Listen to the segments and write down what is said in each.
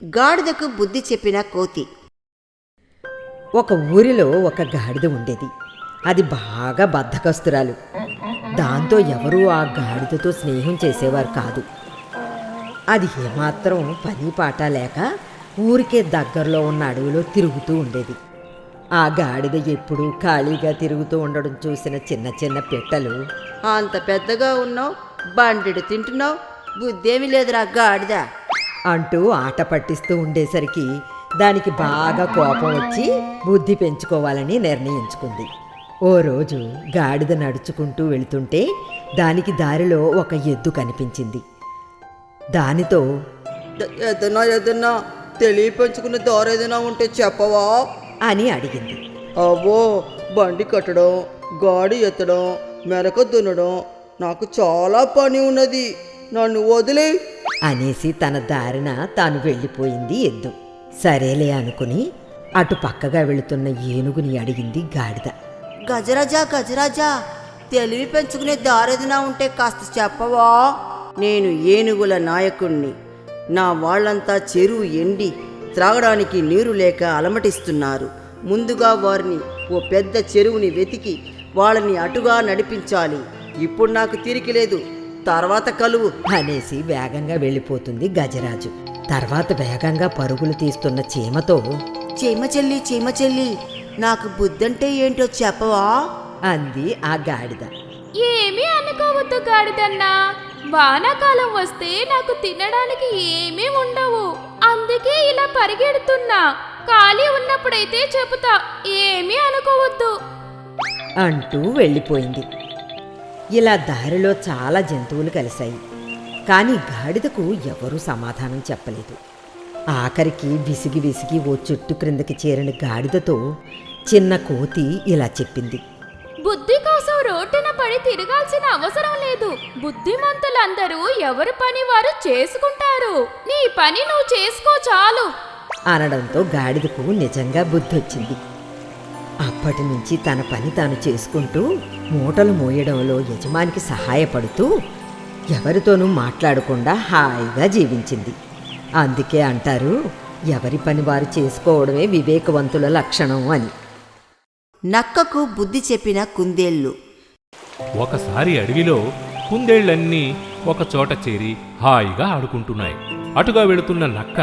గాడిదకు బుద్ధి చెప్పిన కోతి. ఒక ఊరిలో ఒక గాడిద ఉండేది. అది బాగా బద్ధకస్తురాలు. దాంతో ఎవరూ ఆ గాడిదతో స్నేహం చేసేవారు కాదు. అది ఏమాత్రం పని పాట లేక ఊరికే దగ్గరలో ఉన్న అడవిలో తిరుగుతూ ఉండేది. ఆ గాడిద ఎప్పుడూ ఖాళీగా తిరుగుతూ ఉండడం చూసిన చిన్న చిన్న పిట్టలు, అంత పెద్దగా ఉన్నావు, బండెడు తింటున్నావు, బుద్ధేమీ లేదురా గాడిద అంటూ ఆట పట్టిస్తూ ఉండేసరికి దానికి బాగా కోపం వచ్చి బుద్ధి పెంచుకోవాలని నిర్ణయించుకుంది. ఓ రోజు గాడిద నడుచుకుంటూ వెళుతుంటే దానికి దారిలో ఒక ఎద్దు కనిపించింది. దానితో, ఏదన్నా తెలియ పెంచుకునే దారి ఏదైనా ఉంటే చెప్పవా అని అడిగింది. అవ్వో, బండి కట్టడం, గాడి ఎత్తడం, మెరక దున్నడం నాకు చాలా పని ఉన్నది, నన్ను వదిలే అనేసి తన దారిన తాను వెళ్ళిపోయింది ఎద్దు. సరేలే అనుకుని అటు పక్కగా వెళుతున్న ఏనుగుని అడిగింది గాడిద. గజరాజా గజరాజా, తెలివి పెంచుకునే దారేదినా ఉంటే కాస్త చెప్పవా? నేను ఏనుగుల నాయకుణ్ణి. నా వాళ్ళంతా చెరువు ఎండి త్రాగడానికి నీరు లేక అలమటిస్తున్నారు. ముందుగా వారిని ఓ పెద్ద చెరువుని వెతికి వాళ్ళని అటుగా నడిపించాలి. ఇప్పుడు నాకు తీరిక లేదు, తర్వాత కలువు అనేసి వేగంగా వెళ్ళిపోతుంది గజరాజు. తర్వాత వేగంగా పరుగులు తీస్తున్న చీమతో, చీమ చెల్లి, నాకు బుద్ధంటే ఏంటో చెప్పవా అంది ఆ గాడిద. ఏమీ అనుకోవద్దు గాడిదన్నా, వానాకాలం వస్తే నాకు తినడానికి ఏమీ ఉండవు, అందుకే ఇలా పరిగెడుతున్నా. ఖాళీ ఉన్నప్పుడైతే చెబుతా, ఏమీ అనుకోవద్దు అంటూ వెళ్ళిపోయింది. ఇలా దారిలో చాలా జంతువులు కలిశాయి. కానీ గాడిదకు ఎవరూ సమాధానం చెప్పలేదు. ఆఖరికి విసిగి విసిగి ఓ చెట్టు క్రిందకి చేరిన గాడిదతో చిన్న కోతి ఇలా చెప్పింది. బుద్ధి కోసం రోడ్డున పడి తిరగాల్సిన అవసరం లేదు. బుద్ధిమంతులందరూ ఎవరి పని వారు చేసుకుంటారు. నీ పని నువ్వు చేసుకో చాలు అనడంతో గాడిదకు నిజంగా బుద్ధొచ్చింది. అప్పటి నుంచి తన పని తాను చేసుకుంటూ మూటలు మోయడంలో యజమానికి సహాయపడుతూ ఎవరితోనూ మాట్లాడకుండా హాయిగా జీవించింది. అందుకే అంటారు, ఎవరి పని వారు చేసుకోవడమే వివేకవంతుల లక్షణం అని. నక్కకు బుద్ధి చెప్పిన కుందేళ్ళు. ఒకసారి అడవిలో కుందేళ్లన్నీ ఒక చోట చేరి హాయిగా ఆడుకుంటున్నాయి. అటుగా వెళుతున్న నక్క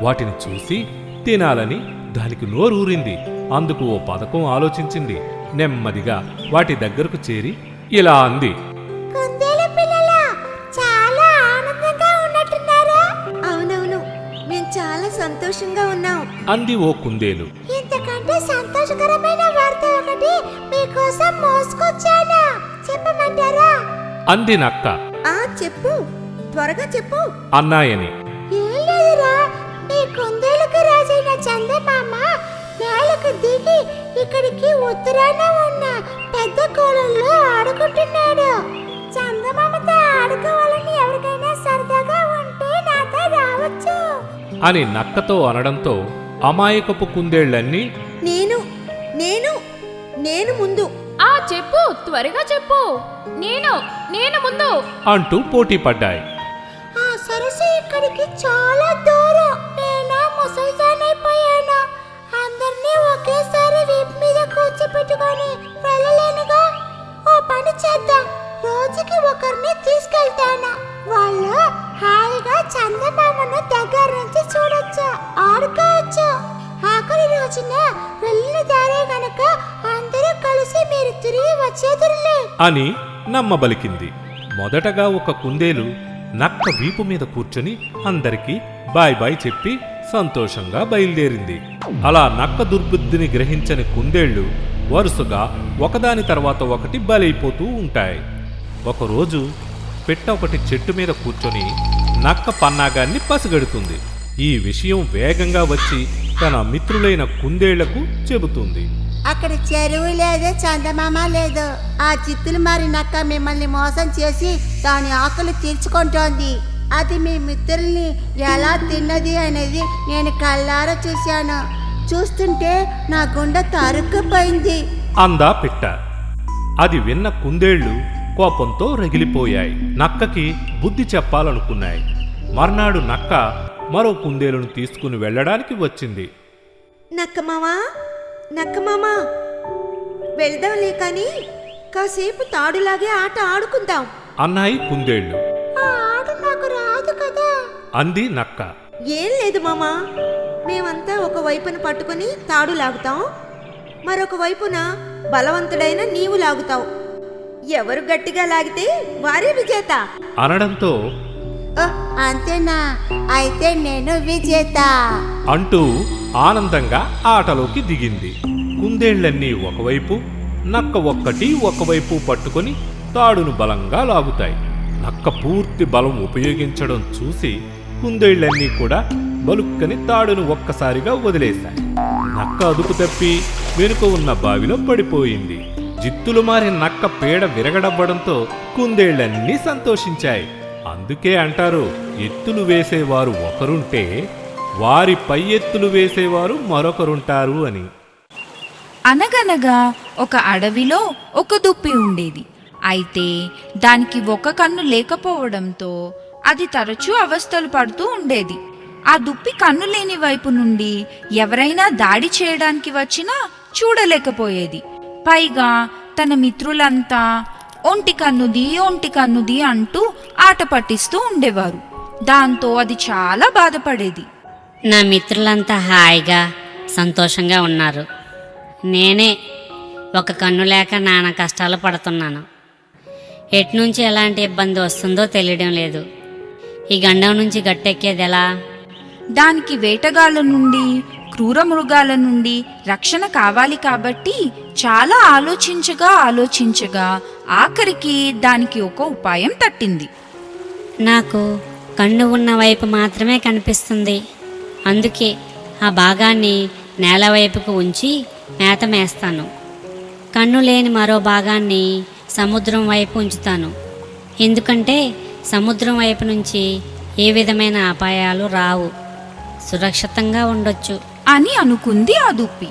వాటిని చూసి తినాలని దానికి నోరూరింది. అందుకు ఓ పథకం ఆలోచించింది. నెమ్మదిగా వాటి దగ్గరకు చేరి ఇలా అంది. అవునవును, మేము చాలా సంతోషంగా ఉన్నాం అంది ఓ కుందేలు. ఇంతకంటే సంతోషకరమైన వార్త ఒకటి మీకోసం మోసుకొచ్చాను, చెప్పమంటారా? అంది నక్క. చెప్పు, త్వరగా చెప్పు అన్నాయని. ఏం లేదురా, మీ కుందేలుకు రాజైన చందమామ నేలకు దిగి ఇక్కడికి ఉత్తరాన ఉన్న పెద్ద కోలంలో ఆడుకుంటున్నాడు. చందమామతో ఆడుకోవాలని ఎవరికైనా సరదాగా ఉంటే నాతో రావచ్చు అని నక్కతో అనడంతో అమాయకపు కుందేళ్లన్నీ నేను నేను నేను ముందు చెప్పు, త్వరగా చెప్పు, నేను ముందు అంటూ పోటీ పడ్డాయి. ఆ సరస్సు ఇక్కడికి చాలా దూరం. నేను ముసల్దానైపోయాను. అందరినీ ఒకేసారి వీపు మీద కూర్చోపెట్టుకొని వెళ్ళలేనుగా. ఓ పని చేద్దాం, రోజుకి ఒకరిని తీసుకెళ్తాను. వాళ్ళు హాయిగా చందమామను దగ్గర నుంచి చూడొచ్చు, ఆడుకోవచ్చు. ఆఖరి రోజున వెళ్ళిన దారే గనక అందరూ కలిసి మీరు తిరిగి వచ్చేదురులే అని నమ్మబలికింది. మొదటగా ఒక కుందేలు నక్క వీపు మీద కూర్చొని అందరికీ బాయ్ బాయ్ చెప్పి సంతోషంగా బయలుదేరింది. అలా నక్క దుర్బుద్ధిని గ్రహించని కుందేళ్లు వరుసగా ఒకదాని తర్వాత ఒకటి బలైపోతూ ఉంటాయి. ఒకరోజు పిట్ట ఒకటి చెట్టు మీద కూర్చొని నక్క పన్నాగాన్ని పసిగడుతుంది. ఈ విషయం వేగంగా వచ్చి తన మిత్రులైన కుందేళ్లకు చెబుతుంది. అక్కడ చెరువు లేదు, చందమామ లేదు. ఆ చిత్తులు మారి నక్క మిమ్మల్ని మోసం చేసి దాని ఆకలి తీర్చుకుంటోంది. అది మీ మిత్రుల్ని ఎలా తిన్నది అనేది నేను కళ్ళారా చూశాను. చూస్తుంటే నా గుండె తరుక్కుపోయింది అందా పిట్ట. అది విన్న కుందేళ్లు కోపంతో రగిలిపోయాయి. నక్కకి బుద్ధి చెప్పాలనుకున్నాయి. మర్నాడు నక్క మరో కుందేలును తీసుకుని వెళ్ళడానికి వచ్చింది. నక్కమామా వెళ్దాంలే కానీ కాసేపు తాడులాగే ఆట ఆడుకుందాం అన్నాయి కుందేళ్లు. ఆ ఆట నాకు రాదు కదా. అంది నక్క. ఏం లేదు మామా, మేమంతా ఒక వైపున పట్టుకుని తాడు లాగుతాం, మరొక వైపున బలవంతుడైన నీవు లాగుతావు. ఎవరు గట్టిగా లాగితే వారే విజేత. అనడంతో ఓ, అంతేనా? అయితే నేను విజేత. అంటూ ఆనందంగా ఆటలోకి దిగింది. కుందేళ్లన్నీ ఒకవైపు, నక్క ఒక్కటి ఒకవైపు పట్టుకొని తాడును బలంగా లాగుతాయి. నక్క పూర్తి బలం ఉపయోగించడం చూసి కుందేళ్లన్నీ కూడా బలుక్కని తాడును ఒక్కసారిగా వదిలేశాయి. నక్క అదుపు తప్పి వెనుక ఉన్న బావిలో పడిపోయింది. జిత్తులు మారి నక్క పీడ విరగడవ్వడంతో కుందేళ్లన్నీ సంతోషించాయి. అందుకే అంటారు, ఎత్తులు వేసేవారు ఒకరుంటే వారి పై ఎత్తులు వేసేవారు మరొకరుంటారు అని. అనగనగా ఒక అడవిలో ఒక దుప్పి ఉండేది. అయితే దానికి ఒక కన్ను లేకపోవడంతో అది తరచూ అవస్థలు పడుతూ ఉండేది. ఆ దుప్పి కన్ను లేని వైపు నుండి ఎవరైనా దాడి చేయడానికి వచ్చినా చూడలేకపోయేది. పైగా తన మిత్రులంతా ఒంటి కన్నుది అంటూ ఆట పట్టిస్తూ ఉండేవారు. దాంతో అది చాలా బాధపడేది. నా మిత్రులంతా హాయిగా సంతోషంగా ఉన్నారు. నేనే ఒక కన్ను లేక నానా కష్టాలు పడుతున్నాను. ఎట్నుంచి ఎలాంటి ఇబ్బంది వస్తుందో తెలియడం లేదు. ఈ గండం నుంచి గట్టెక్కేది ఎలా? దానికి వేటగాళ్ళ నుండి, క్రూర మృగాల నుండి రక్షణ కావాలి కాబట్టి చాలా ఆలోచించగా ఆఖరికి దానికి ఒక ఉపాయం తట్టింది. నాకు కన్ను ఉన్న వైపు మాత్రమే కనిపిస్తుంది. అందుకే ఆ భాగాన్ని నేల వైపుకు ఉంచి మేత మేస్తాను. కన్ను లేని మరో భాగాన్ని సముద్రం వైపు ఉంచుతాను. ఎందుకంటే సముద్రం వైపు నుంచి ఏ విధమైన అపాయాలు రావు, సురక్షితంగా ఉండొచ్చు అని అనుకుంది ఆ దుప్పి.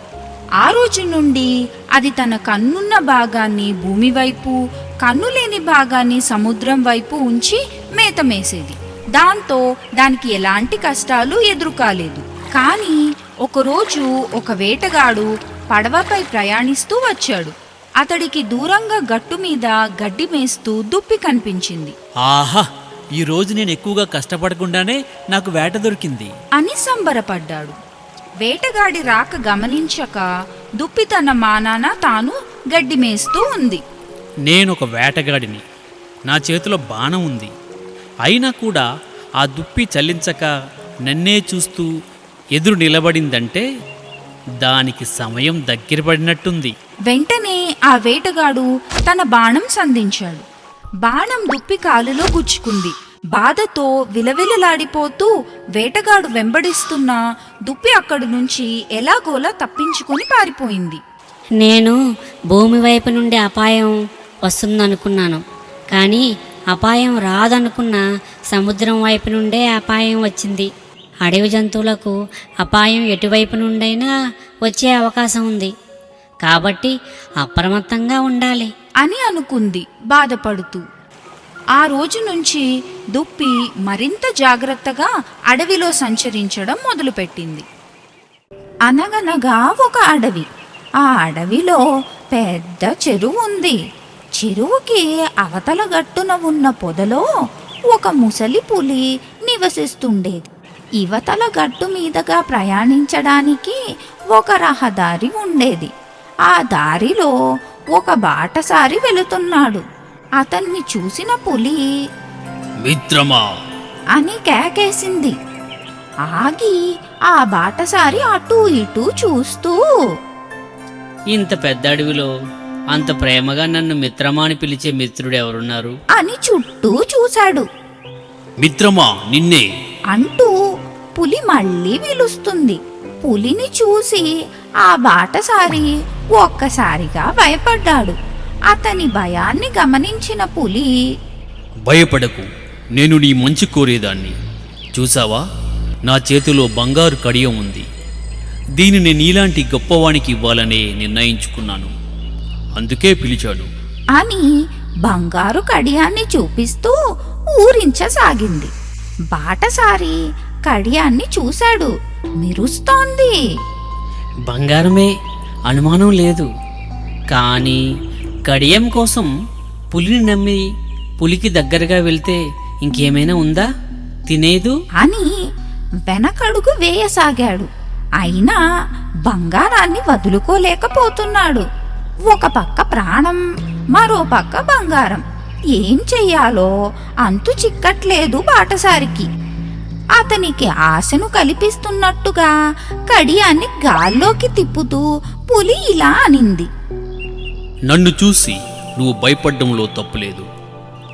ఆ రోజు నుండి అది తన కన్నున్న భాగాన్ని భూమి వైపు, కన్ను లేని భాగాన్ని సముద్రం వైపు ఉంచి మేత మేసేది. దాంతో దానికి ఎలాంటి కష్టాలు ఎదురుకాలేదు. కానీ ఒకరోజు ఒక వేటగాడు పడవపై ప్రయాణిస్తూ వచ్చాడు. అతడికి దూరంగా గట్టు మీద గడ్డి మేస్తూ దుప్పి కనిపించింది. ఆహా, ఈ రోజు నేను ఎక్కువగా కష్టపడకుండానే నాకు వేట దొరికింది అని సంబరపడ్డాడు. వేటగాడి రాక గమనించక దుప్పి తన మానాన తాను గడ్డి మేస్తూ ఉంది. నేనొక వేటగాడిని, నా చేతిలో బాణం ఉంది. అయినా కూడా ఆ దుప్పి చలించక నన్నే చూస్తూ ఎదురు నిలబడిందంటే దానికి సమయం దగ్గర పడినట్టుంది. వెంటనే ఆ వేటగాడు తన బాణం సంధించాడు. బాణం దుప్పి కాలులో గుచ్చుకుంది. బాధతో విలవిలలాడిపోతూ వేటగాడు వెంబడిస్తున్న దుప్పి అక్కడి నుంచి ఎలాగోలా తప్పించుకొని పారిపోయింది. నేను భూమి వైపు నుండి అపాయం వస్తుందనుకున్నాను, కానీ అపాయం రాదనుకున్న సముద్రం వైపు నుండే అపాయం వచ్చింది. అడవి జంతువులకు అపాయం ఎటువైపు నుండైనా వచ్చే అవకాశం ఉంది, కాబట్టి అప్రమత్తంగా ఉండాలి అని అనుకుంది బాధపడుతూ. ఆ రోజు నుంచి దుప్పి మరింత జాగ్రత్తగా అడవిలో సంచరించడం మొదలుపెట్టింది. అనగనగా ఒక అడవి. ఆ అడవిలో పెద్ద చెరువు ఉంది. చెరువుకి అవతల గట్టున ఉన్న పొదలో ఒక ముసలి పులి నివసిస్తుండేది. ఇవతల గట్టు మీదగా ప్రయాణించడానికి ఒక రహదారి ఉండేది. ఆ దారిలో ఒక బాటసారి వెళుతున్నాడు. అతన్ని చూసిన పులి మిత్రమా అని కేకేసింది. ఆగి ఆ బాటసారి అటూ ఇటూ చూస్తూ, ఇంత పెద్ద అడవిలో అంత ప్రేమగా నన్ను మిత్రమా అని పిలిచే మిత్రుడు ఎవరున్నారు అని చుట్టూ చూశాడు. మిత్రమా, నిన్నే అంటూ పులి మళ్ళీ పిలుస్తుంది. పులిని చూసి ఆ బాటసారి ఒక్కసారిగా భయపడ్డాడు. అతని భయాన్ని గమనించిన పులి, భయపడకు, నేను నీ మంచి కోరేదాన్ని. చూసావా, నా చేతిలో బంగారు కడియం ఉంది. దీనిని నీలాంటి గొప్పవానికి ఇవ్వాలనే నిర్ణయించుకున్నాను, అందుకే పిలిచాడు అని బంగారు కడియాన్ని చూపిస్తూ ఊరించసాగింది. బాటసారి కడియాన్ని చూశాడు. మెరుస్తోంది. బంగారమే, అనుమానం లేదు. కానీ కడియం కోసం పులిని నమ్మి పులికి దగ్గరగా వెళ్తే ఇంకేమైనా ఉందా తినేదు? అని వెనకడుగు వేయసాగాడు. అయినా బంగారాన్ని వదులుకోలేకపోతున్నాడు. ఒక పక్క ప్రాణం, మరో పక్క బంగారం. ఏం చెయ్యాలో అంతు చిక్కట్లేదు బాటసారికి. అతనికి ఆశను కల్పిస్తున్నట్టుగా కడియాన్ని గాల్లోకి తిప్పుతూ పులి ఇలా అనింది. నన్ను చూసి నువ్వు భయపడ్డంలో తప్పులేదు.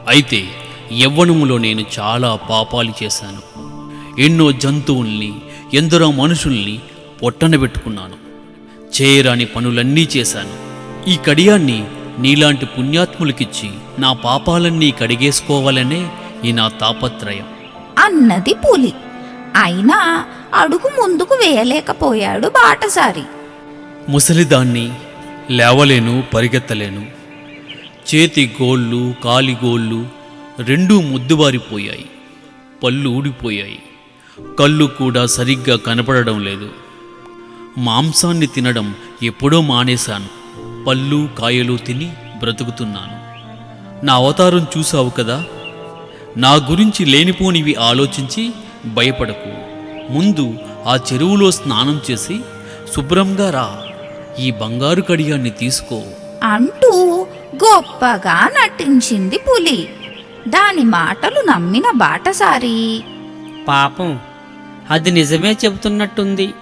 అయితే యవ్వనములో నేను చాలా పాపాలు చేశాను. ఎన్నో జంతువుల్ని, ఎందరో మనుషుల్ని పొట్టనబెట్టుకున్నాను. చేయరాని పనులన్నీ చేశాను. ఈ కడియాన్ని నీలాంటి పుణ్యాత్ములకిచ్చి నా పాపాలన్నీ కడిగేసుకోవాలనే ఈ నా తాపత్రయం అన్నది పులి. అయినా అడుగు ముందుకు వేయలేకపోయాడు బాటసారి. ముసలిదాన్ని, లేవలేను, పరిగెత్తలేను. చేతి గోళ్ళు, కాలి గోళ్ళు రెండూ ముద్దుబారిపోయాయి. పళ్ళు ఊడిపోయాయి. కళ్ళు కూడా సరిగ్గా కనపడడం లేదు. మాంసాన్ని తినడం ఎప్పుడో మానేశాను. పళ్ళు కాయలు తిని బ్రతుకుతున్నాను. నా అవతారం చూసావు కదా. నా గురించి లేనిపోనివి ఆలోచించి భయపడకు. ముందు ఆ చెరువులో స్నానం చేసి శుభ్రంగా రా. ఈ బంగారు కడియాన్ని తీసుకో అంటూ గొప్పగా నటించింది పులి. దాని మాటలు నమ్మిన బాటసారి, పాపం, అది నిజమే చెబుతున్నట్టుంది.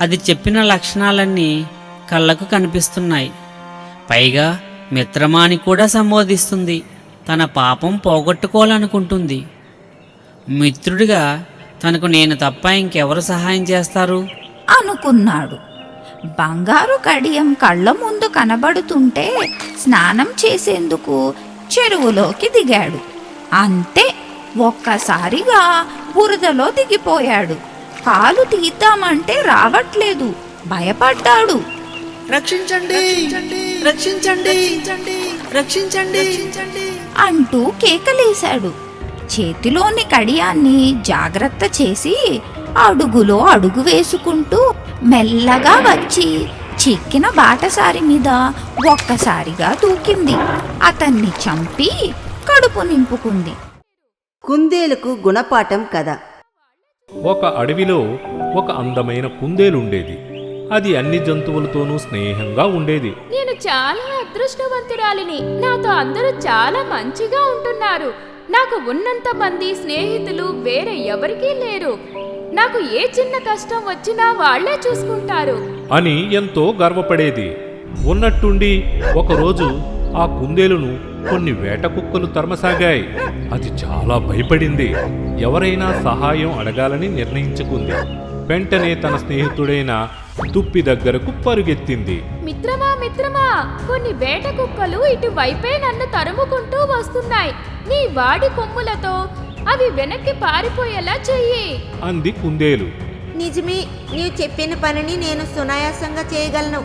అది చెప్పిన లక్షణాలన్నీ కళ్ళకు కనిపిస్తున్నాయి. పైగా మిత్రమాని కూడా సంబోధిస్తుంది. తన పాపం పోగొట్టుకోవాలనుకుంటుంది. మిత్రుడిగా తనకు నేను తప్ప ఇంకెవరు సహాయం చేస్తారు అనుకున్నాడు. బంగారు కడియం కళ్ళ ముందు కనబడుతుంటే స్నానం చేసేందుకు చెరువులోకి దిగాడు. అంతే, ఒక్కసారిగా బురదలో దిగిపోయాడు. కాలు తీద్దామంటే రావట్లేదు. భయపడ్డాడు. రక్షించండి, రక్షించండి, రక్షించండి అంటూ కేకలేశాడు. చేతిలోని కడియాన్ని జాగ్రత్త చేసి అడుగులో అడుగు వేసుకుంటూ మెల్లగా వచ్చి చిక్కిన బాటసారి మీద ఒక్కసారిగా దూకింది. అతన్ని చంపి కడుపు నింపుకుంది. కుందేలుకు గుణపాఠం కథ. ఒక అడవిలో ఒక అందమైన కుందేలుండేది. అది అన్ని జంతువులతోనూ స్నేహంగా ఉండేది. నేను చాలా అదృష్టవంతురాలిని. నాతో అందరూ చాలా మంచిగా ఉంటున్నారు. నాకు ఉన్నంత మంది స్నేహితులు వేరే ఎవరికీ లేరు. నాకు ఏ చిన్న కష్టం వచ్చినా వాళ్లే చూసుకుంటారు అని ఎంతో గర్వపడేది. ఉన్నట్టుండి ఒకరోజు ఆ కుందేలును కొన్ని వేట కుక్కలు తరమసాగాయి. అది చాలా భయపడింది. ఎవరైనా సహాయం అడగాలని నిర్ణయించుకుంది. వెంటనే తన స్నేహితుడైన దుప్పి దగ్గరకు పరుగెత్తింది. మిత్రమా మిత్రమా, కొన్ని వేట కుక్కలు ఇటువైపే నన్ను తరుముకుంటూ వస్తున్నాయి. నీ వాడి కొమ్ములతో అవి వెనక్కి పారిపోయేలా చెయ్యి అంది కుందేలు. నిజమే, నీవు చెప్పిన పనిని నేను సునాయాసంగా చేయగలను.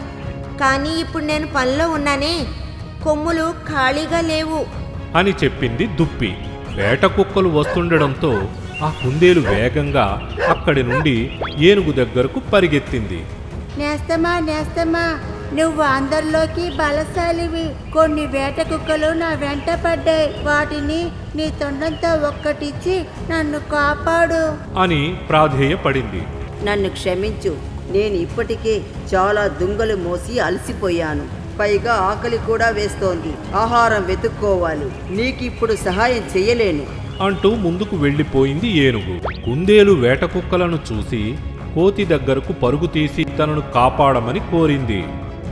కానీ ఇప్పుడు నేను పనిలో ఉన్నానే, కొమ్ములు ఖాళీగా లేవు అని చెప్పింది దుప్పి. వేట కుక్కలు వస్తుండడంతో ఆ కుందేలు వేగంగా అక్కడి నుండి ఏనుగు దగ్గరకు పరిగెత్తింది. నేస్తమా నేస్తమా, నువ్వు అందరిలోకి బలశాలివి. కొన్ని వేట కుక్కలు నా వెంట పడ్డాయి. వాటిని నీ తొండంతో ఒక్కటిచ్చి నన్ను కాపాడు అని ప్రాధేయపడింది. నన్ను క్షమించు. నేను ఇప్పటికే చాలా దుంగలు మోసి అలసిపోయాను. పైగా ఆకలి కూడా వేస్తోంది. ఆహారం వెతుక్కోవాలి. నీకిప్పుడు సహాయం చెయ్యలేను అంటూ ముందుకు వెళ్ళిపోయింది ఏనుగు. కుందేలు వేట కుక్కలను చూసి కోతి దగ్గరకు పరుగు తీసి తనను కాపాడమని కోరింది.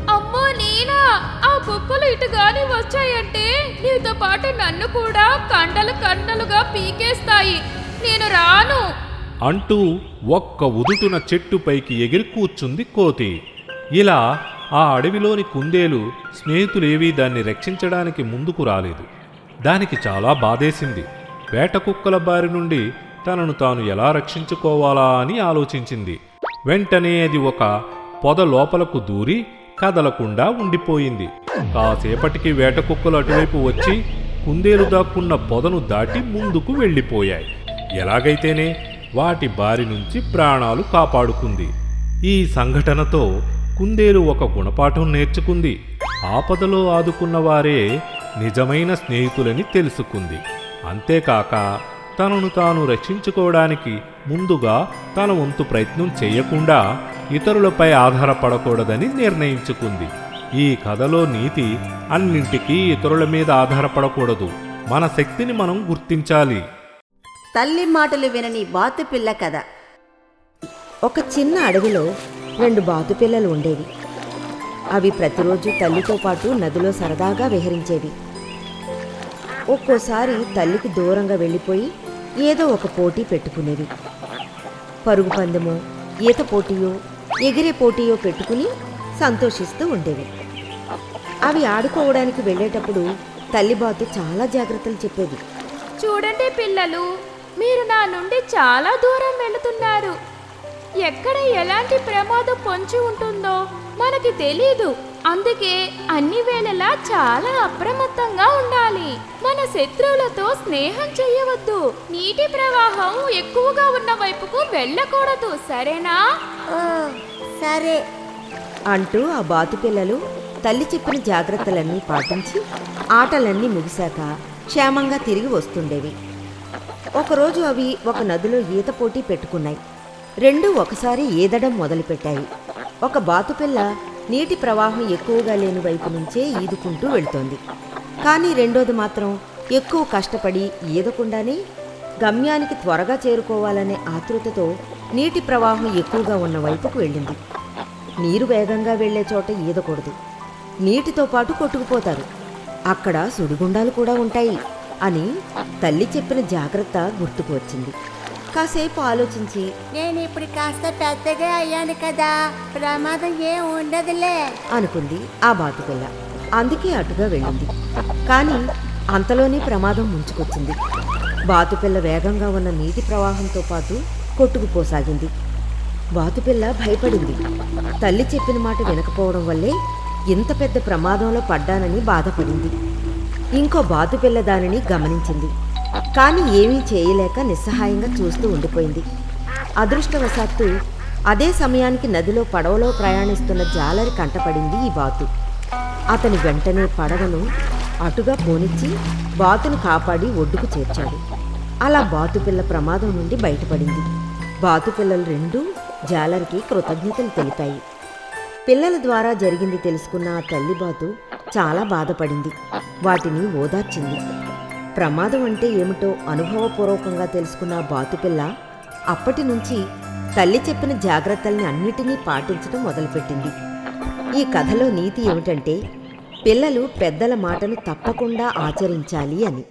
అమ్మో నేనా? ఆ కుక్కలు ఇటుగాని వచ్చాయంటే నీతో పాటు నన్ను కూడా కండలు కండలుగా పీకేస్తాయి. నేను రాను అంటూ ఒక్క ఉదుటున చెట్టుపైకి ఎగిరి కూర్చుంది కోతి. ఇలా ఆ అడవిలోని కుందేలు స్నేహితులేవీ దాన్ని రక్షించడానికి ముందుకు రాలేదు. దానికి చాలా బాధేసింది. వేట కుక్కల బారి నుండి తనను తాను ఎలా రక్షించుకోవాలా అని ఆలోచించింది. వెంటనే అది ఒక పొద లోపలకు దూరి కదలకుండా ఉండిపోయింది. కాసేపటికి వేట కుక్కలు అటువైపు వచ్చి కుందేలు దాక్కున్న పొదను దాటి ముందుకు వెళ్ళిపోయాయి. ఎలాగైతేనే వాటి బారి నుంచి ప్రాణాలు కాపాడుకుంది. ఈ సంఘటనతో కుందేలు ఒక గుణపాఠం నేర్చుకుంది. ఆపదలో ఆదుకున్న వారే నిజమైన స్నేహితులని తెలుసుకుంది. అంతేకాక తనను తాను రక్షించుకోవడానికి ముందుగా తన వంతు ప్రయత్నం చేయకుండా ఇతరులపై ఆధారపడకూడదని నిర్ణయించుకుంది. ఈ కథలో నీతి అన్నింటికీ ఇతరుల మీద ఆధారపడకూడదు. మన శక్తిని మనం గుర్తించాలి. తల్లి మాటలు వినని బాతుపిల్ల కథ. ఒక చిన్న అడవిలో 2 బాతుపిల్లలు ఉండేవి. అవి ప్రతిరోజు తల్లితో పాటు నదిలో సరదాగా విహరించేవి. ఒక్కోసారి తల్లికి దూరంగా వెళ్ళిపోయి ఏదో ఒక పోటీ పెట్టుకునేవి. పరుగు పందెమో, ఈత పోటీయో, ఎగిరే పోటీయో పెట్టుకుని సంతోషిస్తూ ఉండేవి. అవి ఆడుకోవడానికి వెళ్ళేటప్పుడు తల్లిబాతు చాలా జాగ్రత్తలు చెప్పేది. చూడండి పిల్లలు, మీరు నా నుండి చాలా దూరం వెళుతున్నారు. ఎక్కడ ఎలాంటి ప్రమాదం పొంచి ఉంటుందో మనకి తెలీదు. అందుకే అన్ని వేళలా చాలా అప్రమత్తంగా ఉండాలి. మన శత్రువులతో స్నేహం చెయ్యవద్దు. నీటి ప్రవాహం ఎక్కువగా ఉన్న వైపుకు వెళ్ళకూడదు, సరేనా? ఓ సరే అంటూ ఆ బాతుపిల్లలు తల్లి చెప్పిన జాగ్రత్తలన్నీ పాటించి ఆటలన్నీ ముగిశాక క్షేమంగా తిరిగి వస్తుండేవి. ఒకరోజు అవి ఒక నదిలో ఈత పోటీ పెట్టుకున్నాయి. 2 ఒకసారి ఈదడం మొదలుపెట్టాయి. ఒక బాతుపిల్ల నీటి ప్రవాహం ఎక్కువగా లేని వైపు నుంచే ఈదుకుంటూ వెళ్తోంది. కానీ రెండోది మాత్రం ఎక్కువ కష్టపడి ఈదకుండానే గమ్యానికి త్వరగా చేరుకోవాలనే ఆతృతతో నీటి ప్రవాహం ఎక్కువగా ఉన్న వైపుకు వెళ్ళింది. నీరు వేగంగా వెళ్లే చోట ఈదకూడదు, నీటితో పాటు కొట్టుకుపోతారు, అక్కడ సుడిగుండాలు కూడా ఉంటాయి అని తల్లి చెప్పిన జాగ్రత్త గుర్తుకు వచ్చింది. కాసేపు ఆలోచించి, నేను ఇప్పుడు కాస్త పెద్దగా అయ్యాను కదా, ప్రమాదం ఏం ఉండదులే అనుకుంది ఆ బాతుపిల్ల. అందుకే అటుగా వెళ్ళింది. కానీ అంతలోనే ప్రమాదం ముంచుకొచ్చింది. బాతుపిల్ల వేగంగా ఉన్న నీటి ప్రవాహంతో పాటు కొట్టుకుపోసాగింది. బాతుపిల్ల భయపడింది. తల్లి చెప్పిన మాట వినకపోవడం వల్లే ఇంత పెద్ద ప్రమాదంలో పడ్డానని బాధపడింది. ఇంకో బాతుపిల్ల దానిని గమనించింది. కానీ ఏమీ చేయలేక నిస్సహాయంగా చూస్తూ ఉండిపోయింది. అదృష్టవశాత్తు అదే సమయానికి నదిలో పడవలో ప్రయాణిస్తున్న జాలరి కంటపడింది ఈ బాతు. అతని వెంటనే పడవను అటుగా పోనిచ్చి బాతును కాపాడి ఒడ్డుకు చేర్చాడు. అలా బాతుపిల్ల ప్రమాదం నుండి బయటపడింది. బాతుపిల్లలు 2 జాలరికి కృతజ్ఞతలు తెలిపాయి. పిల్లల ద్వారా జరిగింది తెలుసుకున్న ఆ తల్లి బాతు చాలా బాధపడింది. వాటిని ఓదార్చింది. ప్రమాదం అంటే ఏమిటో అనుభవపూర్వకంగా తెలుసుకున్న బాతుపిల్ల అప్పటి నుంచి తల్లి చెప్పిన జాగ్రత్తల్ని అన్నిటినీ పాటించడం మొదలుపెట్టింది. ఈ కథలో నీతి ఏమిటంటే పిల్లలు పెద్దల మాటను తప్పకుండా ఆచరించాలి అని.